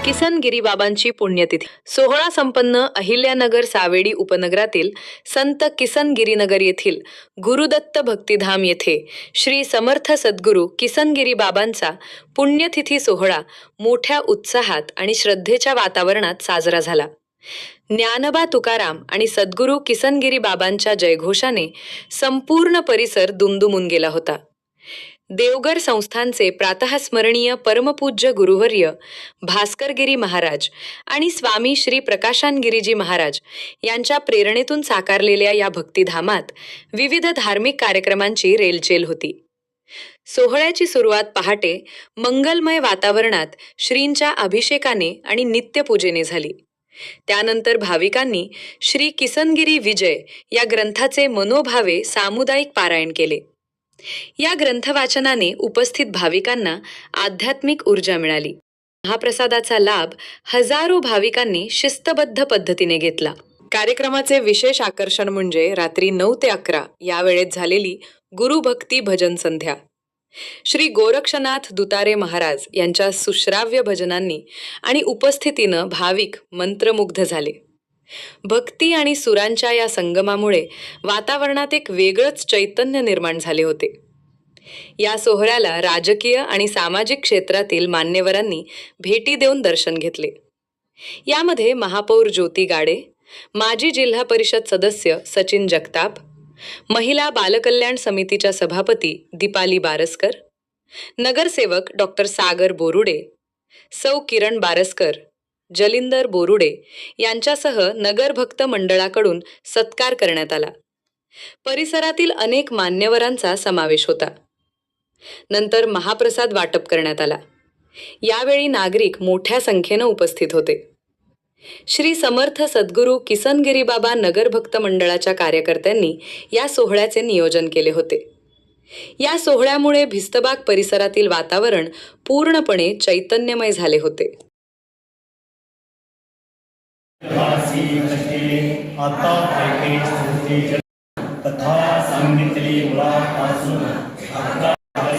किसनगिरी बाबांची पुण्यतिथी 16 संपन्न अहिल्यानगर सावेडी उपनगरातील संत किसनगिरीनगर येथील गुरुदत्त भक्तिधाम येथे श्री समर्थ सद्गुरू किसनगिरी बाबांचा पुण्यतिथी सोहळा मोठ्या उत्साहात आणि श्रद्धेच्या वातावरणात साजरा झाला. ज्ञानबा तुकाराम आणि सद्गुरू किसनगिरी बाबांच्या जयघोषाने संपूर्ण परिसर दुमदुमून गेला होता. देवगर संस्थानचे प्रातःस्मरणीय परमपूज्य गुरुवर्य भास्करगिरी महाराज आणि स्वामी श्री प्रकाशानगिरीजी महाराज यांच्या प्रेरणेतून साकारलेल्या या भक्तिधामात विविध धार्मिक कार्यक्रमांची रेलचेल होती. सोहळ्याची सुरुवात पहाटे मंगलमय वातावरणात श्रींच्या अभिषेकाने आणि नित्यपूजेने झाली. त्यानंतर भाविकांनी श्री किसनगिरी विजय या ग्रंथाचे मनोभावे सामुदायिक पारायण केले. या ग्रंथवाचनाने उपस्थित भाविकांना आध्यात्मिक ऊर्जा मिळाली. महाप्रसादाचा लाभ हजारो भाविकांनी शिस्तबद्ध पद्धतीने घेतला. कार्यक्रमाचे विशेष आकर्षण म्हणजे रात्री 9 ते 11 या वेळेत झालेली गुरुभक्ती भजन संध्या. श्री गोरक्षनाथ दुतारे महाराज यांच्या सुश्राव्य भजनांनी आणि उपस्थितीनं भाविक मंत्रमुग्ध झाले. भक्ती आणि सुरांच्या या संगमामुळे वातावरणात एक वेगळंच चैतन्य निर्माण झाले होते. या सोहळ्याला राजकीय आणि सामाजिक क्षेत्रातील मान्यवरांनी भेटी देऊन दर्शन घेतले. यामध्ये महापौर ज्योती गाडे, माजी जिल्हा परिषद सदस्य सचिन जगताप, महिला बालकल्याण समितीच्या सभापती दीपाली बारस्कर, नगरसेवक डॉक्टर सागर बोरुडे, सौ किरण बारस्कर, जलिंदर बोरुडे यांच्यासह नगरभक्त मंडळाकडून सत्कार करण्यात आला. परिसरातील अनेक मान्यवरांचा समावेश होता. नंतर महाप्रसाद वाटप करण्यात आला. यावेळी नागरिक मोठ्या संख्येनं उपस्थित होते. श्री समर्थ सद्गुरू किसनगिरी बाबा नगरभक्त मंडळाच्या कार्यकर्त्यांनी या सोहळ्याचे नियोजन केले होते. या सोहळ्यामुळे भिस्तबाग परिसरातील वातावरण पूर्णपणे चैतन्यमय झाले होते. तथा सांगितली मुळापासून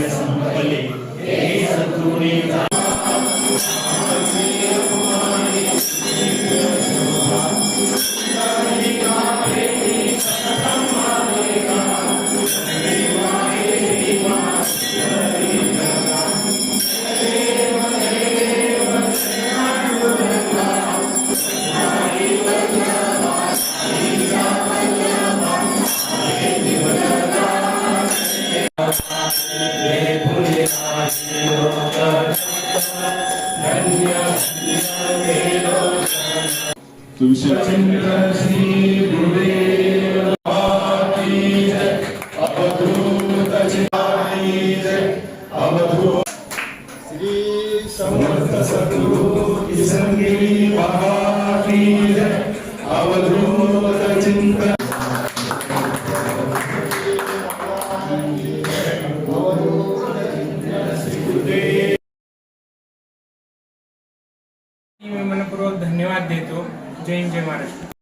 संपले हे सद्गुरूने श्री समर्थ सद्गुरू किसनगिरी बाबा की जय. अवधूत चिंतन मी मनपूर्वक धन्यवाद देतो. जय हिंद, जय महाराष्ट्र.